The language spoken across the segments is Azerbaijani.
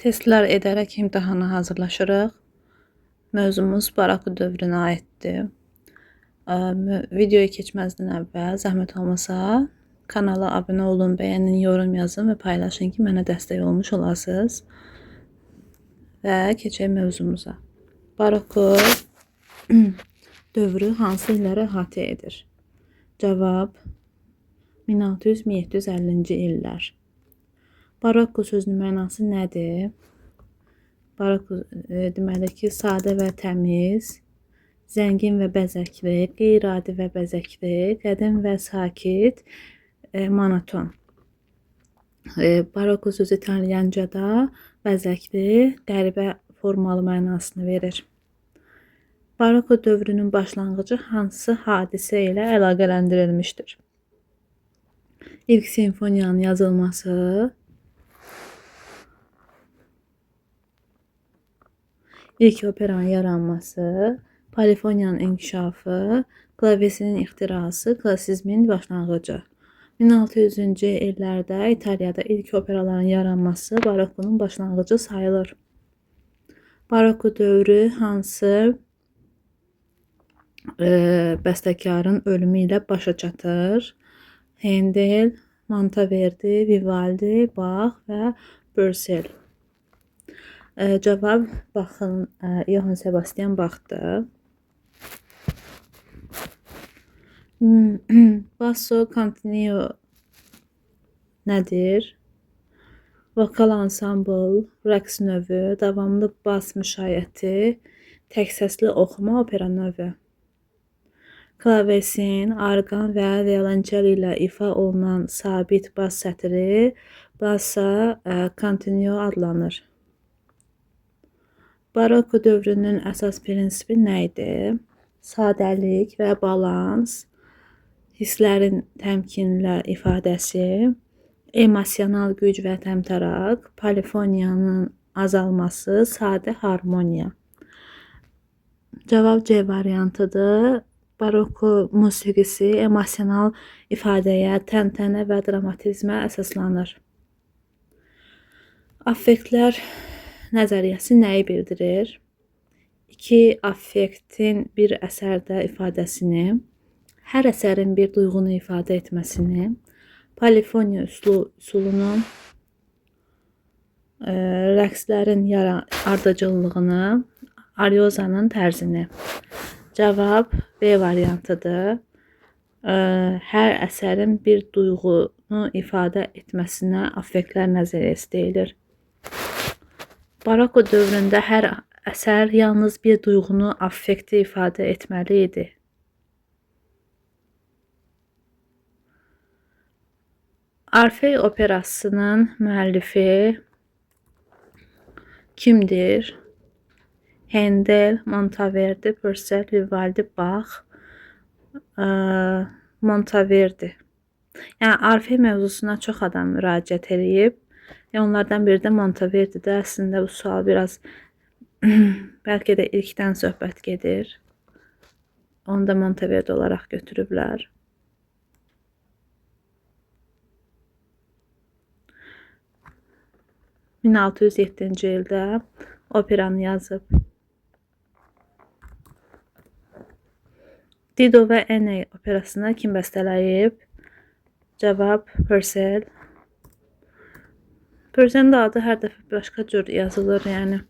Testlər edərək imtahana hazırlaşırıq. Mövzumuz Baraku dövrünə aiddir. Videoya keçməzdən əvvəl zəhmət olmasa kanala abunə olun, bəyənin, yorum yazın və paylaşın ki, mənə dəstək olmuş olasınız. Və keçək mövzumuza. Baraku dövrü hansı illəri əhatə edir? Cavab 1600-1750-ci illər. Baraku sözünün mənası nədir? Baraku deməli ki, sadə və təmiz, zəngin və bəzəkli, qeyri-adi və bəzəkli, qədim və sakit, monoton. Baraku sözü İtalyancada bəzəkli, qəribə formalı mənasını verir. Baraku dövrünün başlanğıcı hansı hadisə ilə əlaqələndirilmişdir? İlk simfoniyanın yazılması, ilk operanın yaranması, polifoniyanın inkişafı, klavesinin ixtirası, klasizmin başlanğıcı. 1600-cü illərdə İtaliyada ilk operaların yaranması Barakunun başlanğıcı sayılır. Baraku dövrü hansı bəstəkarın ölümü ilə başa çatır? Handel, Monteverdi, Vivaldi, Bach və Purcell. Cavab, baxın, Johann Sebastian Bach'dır. Basso continuo nədir? Vokal ansambl, rəqs növü, davamlı bas müşayiəti, tək səsli oxuma opera növü. Klavesin, arqan və violonçel ilə ifa olunan sabit bas sətri bassa continuo adlanır. Baraku dövrünün əsas prinsipi nə idi? Sadəlik və balans, hisslərin təmkinlə ifadəsi, emosional güc və təmtəraq, polifoniyanın azalması, sadə harmoniya. Cavab C variantıdır. Baraku musiqisi emosional ifadəyə, təntənə və dramatizmə əsaslanır. Affektlər nəzəriyyəsi nəyi bildirir? İki affektin bir əsərdə ifadəsini, hər əsərin bir duyğunu ifadə etməsini, polifoniya üsulunu, rəqslərin ardıcıllığını, ariozanın tərzini. Cavab B variantıdır. Hər əsərin bir duyğunu ifadə etməsinə affektlər nəzəriyyəsi deyilir. Baraku dövründə hər əsər yalnız bir duyğunu, affekti ifadə etməli idi. Orfey operasının müəllifi kimdir? Handel, Monteverdi, Purcell, Vivaldi, Bach, Monteverdi. Yəni Orfey mövzusuna çox adam müraciət edib. Onlardan biri də Monteverdi'də. Əslində bu sual biraz bəlkə də ilkdən söhbət gedir. Onu da Monteverdi olaraq götürüblər. (1607-ci ildə operanı yazıb. Dido və Eney operasını kim bəstələyib? Cavab Purcell. Purcell'in də adı hər dəfə başqa cür yazılır, yəni.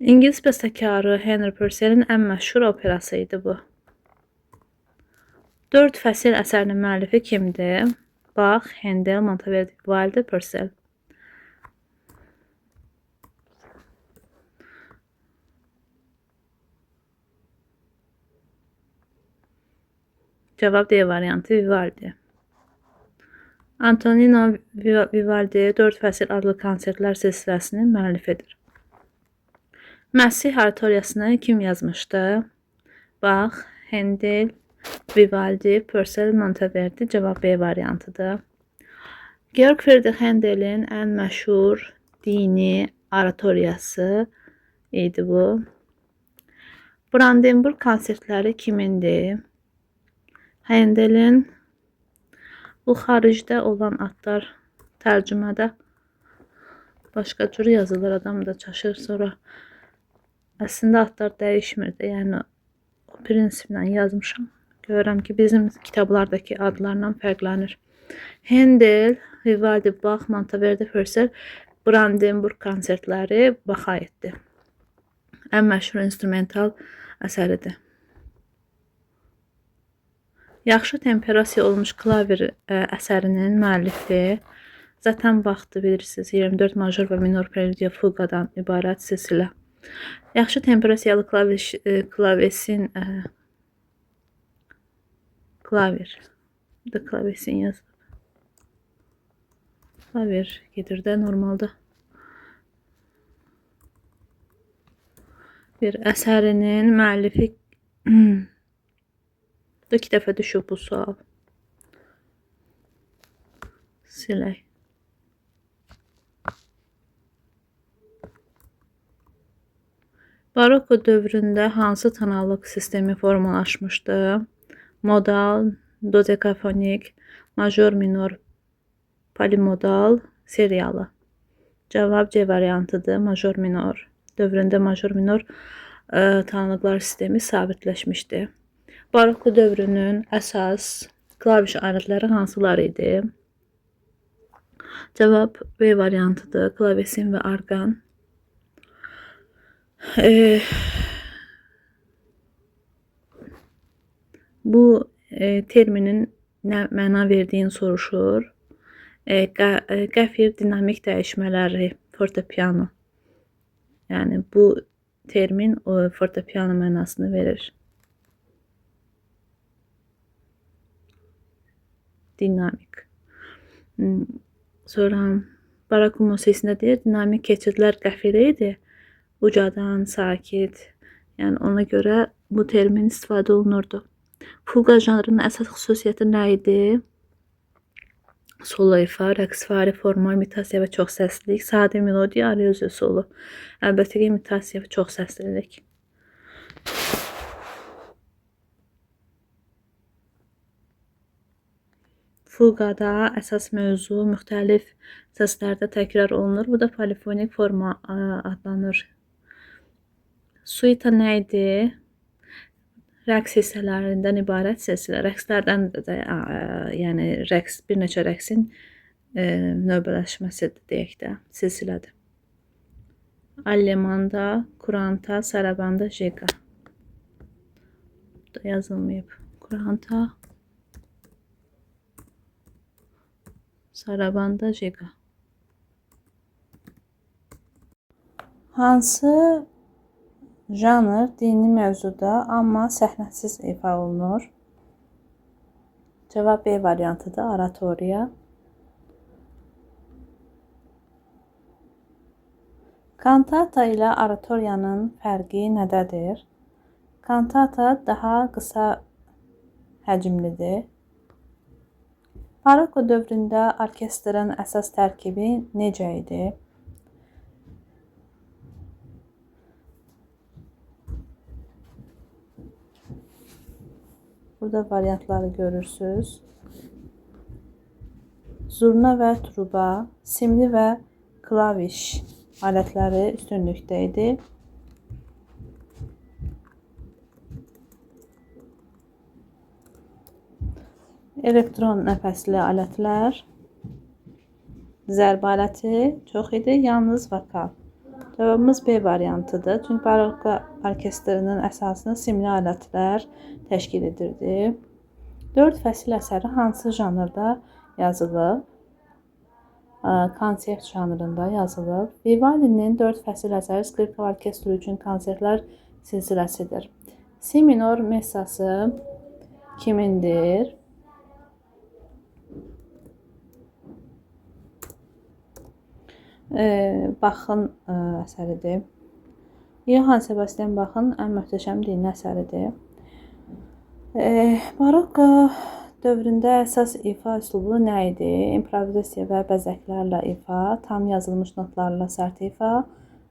İngilis bəstəkarı Henry Purcell'in ən məşhur operası idi bu. 4 fəsil əsərinin müəllifi kimdir? Bach, Handel, Monteverdi, Vivaldi, Purcell. Cavab D variantı Vivaldi. Antonino Vivaldi 4 fəsil adlı konsertlər silsiləsinin müəllifidir. Məsih oratoriyasını kim yazmışdı? Bach, Handel, Vivaldi, Purcell, Monteverdi. Cavab B variantıdır. Georg Friedrich Handel'in ən məşhur dini oratoriyası idi bu. Brandenburg konsertləri kimindir? Handel'in. Bu xaricdə olan adlar tərcümədə başqa cür yazılır, adam da çaşır. Sonra əslində adlar dəyişmirdi. Yəni o prinsiplə yazmışam. Görürəm ki, bizim kitablardakı adlarla fərqlənir. Händel, Vivaldi, Bach, Monteverdi, Purcell, Brandenburg konsertləri Baxa aiddir. Ən məşhur instrumental əsəridir. Yaxşı temperasiya olmuş klavir əsərinin müəllifi zaten vaxtı bilirsiniz 24 major və minor preludiya fuqadan ibarət silsilə. Yaxşı temperasiyalı klavesin klavir da klavesin yazılıb. Klavir gedir də normalda. Bir əsərinin müəllifi 2 dəfə düşüb bu sual. Silək. Baroko dövründə hansı tonallıq sistemi formalaşmışdı? Modal, dodekafonik, major minor, polimodal, seriyalı. Cavab C variantıdır. Major minor. Dövründə major minor tonallıqlar sistemi sabitləşmişdi. Baroko dövrünün əsas klaviş alətləri hansılar idi? Cavab B variantıdır. Klavesin və orqan. Bu terminin nə məna verdiyini soruşur. Qəfir dinamik dəyişmələri fortepiano. Yəni bu termin fortepiano mənasını verir. Dinamik. Sonra baroko musiqisində deyir, dinamik keçidlər qəfili idi. Ucadan, sakit. Yəni ona görə bu termin istifadə olunurdu. Fuqa janrının əsas xüsusiyyəti nə idi? Solo ifa, rəqs fari forma, imitasiya və çoxsəslilik, sadə melodiya, areoziya solo. Əlbəttə ki, imitasiya və çoxsəslilik. Fuqada əsas mövzu müxtəlif səslərdə təkrar olunur. Bu da polifonik forma adlanır. Suita nə idi? Rəqs hissələrindən ibarət silsilə. Rəqslərdən də yəni rəqs, bir neçə rəqsin növbələşməsidir deyək də, silsilədir. Allemanda, kuranta, sarabanda, jega. Bu da yazılmayıb. Kuranta, sarabanda, jega. Hansı janr dini mövzuda, amma səhnəsiz ifa olunur? Cavab B variantıdır, oratoriya. Kantata ilə oratoriyanın fərqi nədədir? Kantata daha qısa həcmlidir. Baroko dövründə orkestrin əsas tərkibi necə idi? Burada variantları görürsünüz. Zurna və truba, simli və klaviş alətləri üstünlükdə idi. Elektron nəfəsli alətlər, zərbə aləti çox idi, yalnız vokal. Cavabımız B variantıdır. Çünki baroko orkestrinin əsasını simli alətlər təşkil edirdi. 4 fəsil əsəri hansı janrda yazılıb? Konsert janrında yazılıb. Vivaldinin 4 fəsil əsəri skripka orkestri üçün konsertlər silsiləsidir. Si minor messası kimindir? Baxın əsəridir. Johann Sebastian Bach'ın ən möhtəşəm dini əsəridir. Baroko dövründə əsas ifa üslubu nə idi? İmprovizasiya və bəzəklərlə ifa, tam yazılmış notlarla sərt ifa,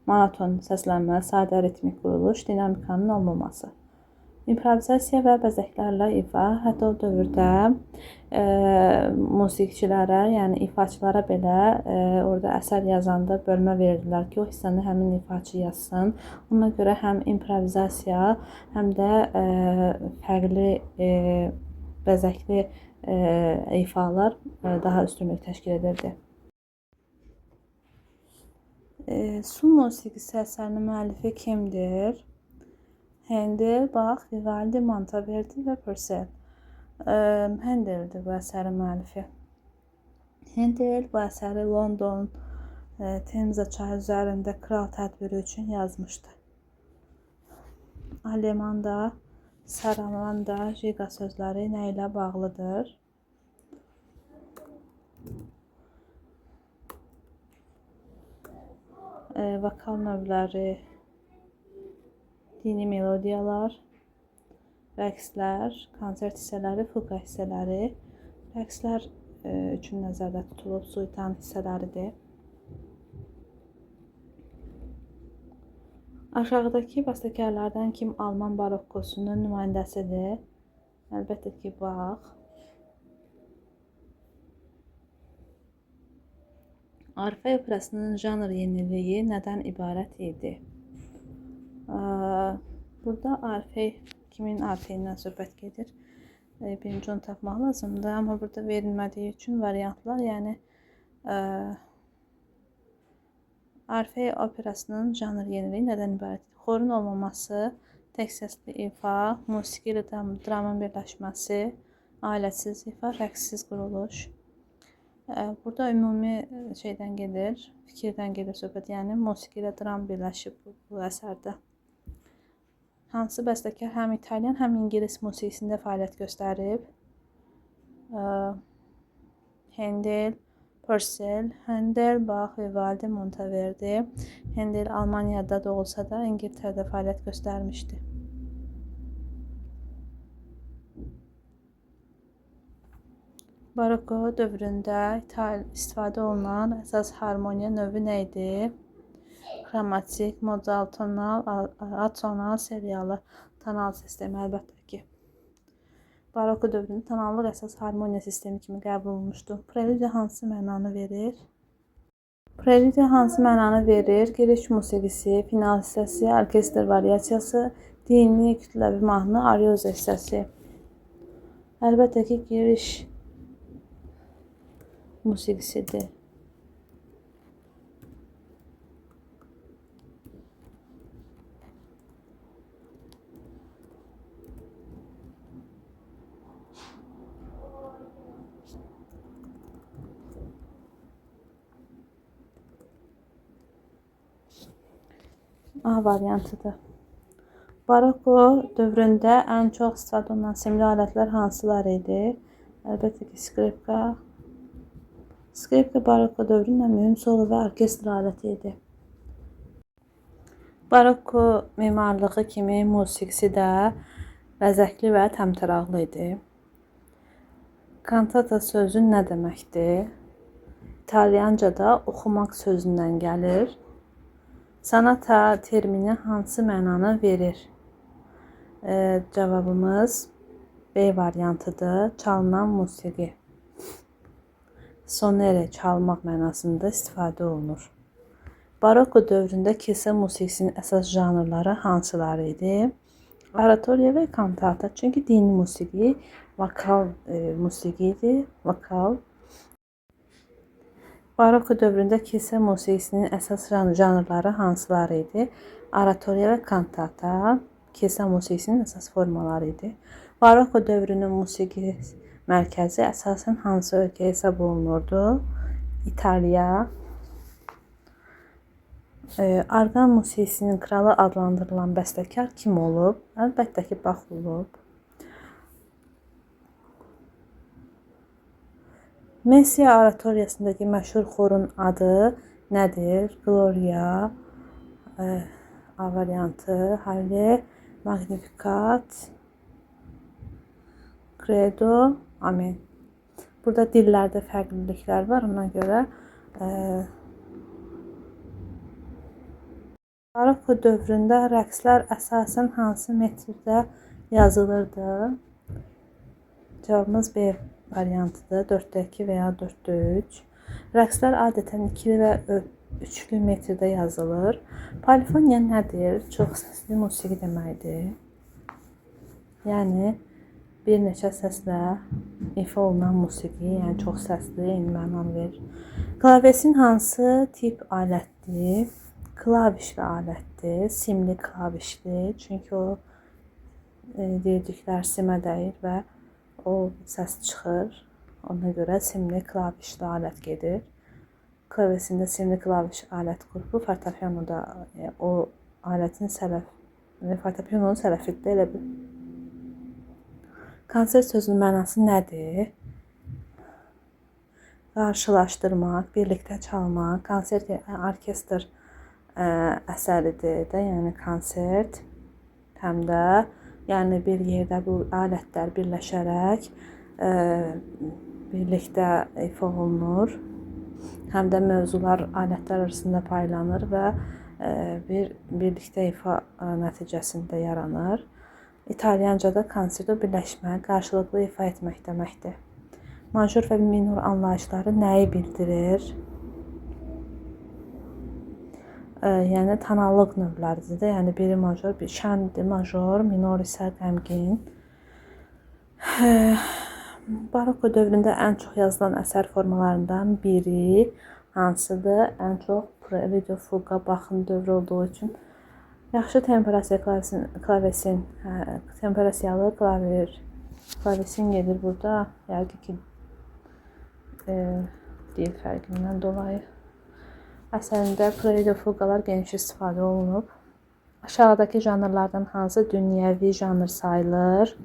monoton səslənmə, sadə ritmik quruluş, dinamikanın olmaması. İmprovizasiya və bəzəklərlə ifa, hətta o dövrdə musiqiçilərə, yəni ifaçılara belə orada əsər yazanda bölmə verirdilər ki, o hissəni həmin ifaçı yazsın. Ona görə həm improvizasiya, həm də fərqli bəzəkli ifalar daha üstünlük təşkil edirdi. Su musiqisi əsərinin müəllifi kimdir? Handel, Bach, Vivaldi, Monteverdi və Purcell. Handeldir bu əsərin müəllifi. Handel bu əsəri London Temza çayı üzərində kral tədbiri üçün yazmışdı. Alemanda, Saramanda, Jiga sözləri nə ilə bağlıdır? Vokal növləri, dini melodiyalar, rəqslər, konsert hissələri, fuqa hissələri. Rəqslər üçün nəzərdə tutulub suitan hissələridir. Aşağıdakı bəstəkarlardan kim Alman barokkosunun nümayəndəsidir? Əlbəttə ki, Bach. Arfa operasının janr yeniliyi nədən ibarət idi? Burada Orfey, kimin Orfeyindən söhbət gedir? Birinci onu tapmaq lazımdır, amma burada verilmədiyi üçün variantlar, yəni Orfey operasının janr yeniliyi nədən ibarət? Xorun olmaması, tək səsli ifa, musiqi ilə dramın birləşməsi, alətsiz ifa, rəqssiz quruluş. Burada ümumi şeydən gedir, fikirdən gedir söhbət, yəni musiqi ilə dram birləşib bu əsərdə. Hansı bəstəkar həm İtalyan, həm İngilis musiqisində fəaliyyət göstərib? Handel, Purcell, Handel, Bach, Vivaldi, Monteverdi. Handel Almaniyada da olsa da İngiltərədə fəaliyyət göstərmişdi. Barokko dövründə istifadə olunan əsas harmoniya növü nə idi? Xromatik, modal, tonal, atonal, seriyalı tonal sistemi əlbəttə ki. Barokko dövründə tonallıq əsas harmoniya sistemi kimi qəbul olunmuşdu. Preludiya hansı mənanı verir? Preludiya hansı mənanı verir? Giriş musiqisi, final hissəsi, orkestr variasiyası, dini, kütləvi mahnı, arioza hissəsi. Əlbəttə ki, giriş musiqisidir. A variantıdır. Barokko dövründə ən çox istifadə olunan simli alətlər hansılar idi? Əlbəttə ki, skripka. Skripka barokko dövrünün mühüm solo və orkestr aləti idi. Barokko memarlığı kimi musiqisi də bəzəkli və təmtəraqlı idi. Kantata sözü nə deməkdir? İtalyancada oxumaq sözündən gəlir. Sonata termini hansı mənanı verir? Cavabımız B variantıdır. Çalınan musiqi. Sonere çalmaq mənasında istifadə olunur. Barokko dövründə kilsə musiqisinin əsas janrları hansıları idi? Oratoriya və kantata. Çünki dini musiqi vokal musiqi idi. Vokal. Barokko dövründə kilsə musiqisinin əsas janrları hansıları idi? Oratoriya və kantata. Kilsə musiqisinin əsas formaları idi. Barokko dövrünün musiqi mərkəzi əsasən hansı ölkə hesab olunurdu? İtaliya. Arqan musiqisinin kralı adlandırılan bəstəkar kim olub? Əlbəttə ki, Bach olub. Messiya oratoriyasındakı məşhur xorun adı nədir? Gloria, A variantı, Halle, Magnificat, Credo, Amen. Burada dillərdə fərqliliklər var, ona görə Barokko dövründə rəqslər əsasən hansı metrdə yazılırdı. Cavabımız B variantıdır. 4'də 2 və ya 4'də 3. Rəqslər adətən ikili və üçlü metrdə yazılır. Polifoniya nədir? Çox səsli musiqi deməkdir. Yəni bir neçə səslə ifa olunan musiqi, yəni çox səsli, eyni məna verir. Klavesin hansı tip alətdir? Klavişli alətdir, simli klavişli. Çünki o dediklər simə dəyir və o səs çıxır. Ona görə simli klavişli alət gedir. Klavesində simli klaviş alət qrupu, fortepianoda o alətin fortepianonun sələfidir, elə bil. Konsert sözünün mənası nədir? Qarşılaşdırmaq, birlikdə çalmaq. Konsert orkestr əsəridir də, yəni konsert. Həm də yəni bir yerdə bu alətlər birləşərək birlikdə ifa olunur. Həm də mövzular alətlər arasında paylanır və birlikdə ifa nəticəsində yaranır. İtalyancada konserto birləşmək, qarşılıqlı ifa etmək deməkdir. Major və minor anlayışları nəyi bildirir? Yəni tonallıq növləridir də, yəni biri major, bir şəndir, major, minor isə qəmgin. Barokko dövründə ən çox yazılan əsər formalarından biri hansıdır? Ən çox preludio fuga baxın dövrü olduğu üçün yaxşı temperasiya klavesin temperasiyalı klavesin gedir burada. Yəqin ki dil fərqindən dolayı. Əsərində preludio fugalar geniş istifadə olunub. Aşağıdakı janrlardan hansı dünyəvi janr sayılır?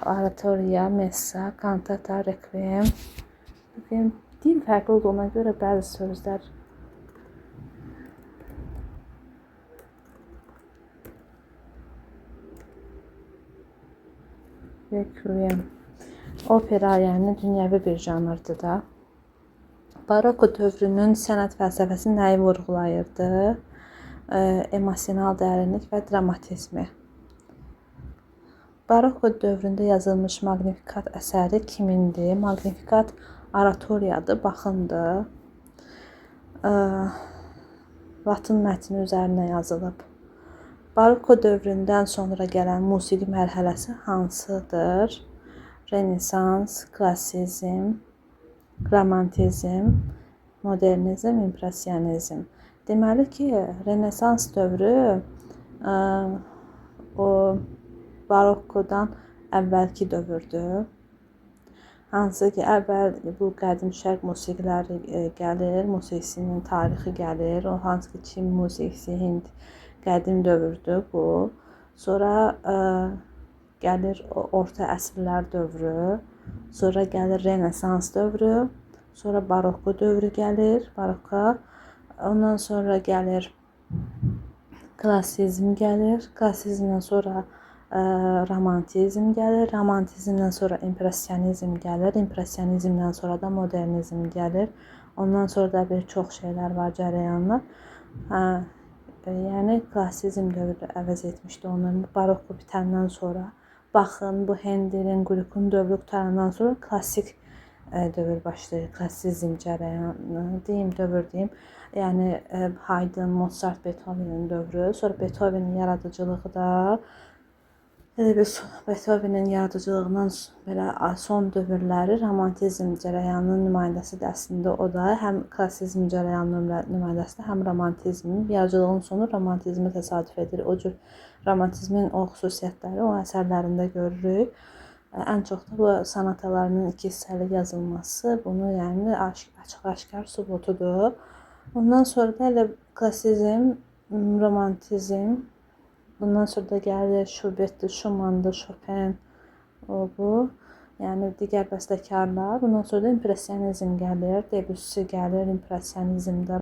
Oratoriya, messa, kantata, rekviem. Dil fərqli olduğuna görə bəzi sözlər rekviem. Opera, yəni dünyəvi bir janrdır da. Barokko dövrünün sənət fəlsəfəsi nəyi vurğulayırdı? Emosional dərinlik və dramatizmi. Barokko dövründə yazılmış Magnificat əsəri kimindir? Magnificat oratoriyadır, baxındır. Latın mətni üzərinə yazılıb. Barokko dövründən sonra gələn musiqi mərhələsi hansıdır? Renesans, klassizm, romantizm, modernizm, impressionizm. Deməli ki, Renesans dövrü o barokkodan əvvəlki dövrdür. Hansı ki, əvvəl bu qədim şərq musiqiləri gəlir, musiqisinin tarixi gəlir. O hansı ki, Çin musiqisi, Hind qədim dövrdür bu. Sonra gəlir orta əsrlər dövrü. Sonra gəlir Renesans dövrü, sonra barokko dövrü gəlir, barokka. Ondan sonra gəlir klassizm gəlir, klassizmdən sonra romantizm gəlir, romantizmdən sonra impressionizm gəlir, impressionizmdən sonra da modernizm gəlir. Ondan sonra da bir çox şeylər var, cərəyanlar. Yəni klassizm dövrü əvəz etmişdi onu. Barokko bitəndən sonra. Baxın, bu Händelin, Gluck'un dövrü qutarandan sonra klassik dövr başlayır. Klassizm cərəyanı dövr deyim. Yəni Haydn, Mozart, Beethoven'in dövrü. Sonra Beethoven'in yaradıcılığı da Beethoven'in yaradıcılığından belə son dövrləri romantizm cərəyanının nümayəndəsidir əslində o da. Həm klassizm cərəyanının nümayəndəsidir, həm romantizmin. Yaradıcılığın sonu romantizmə təsadüf edir. O cür romantizmin o xüsusiyyətləri o əsərlərində görürük. Ən çox da bu sonatalarının 2 hissəli yazılması bunu yəni açıq-aşkar sübutudur. Ondan sonra da elə klassizm, romantizm, bundan sonra da gəlir Schubert'dir, Schumann'dır, Chopin, o bu. Yəni digər bəstəkarlar. Bundan sonra da impressionizm gəlir, Debussy gəlir, impressionizmdə.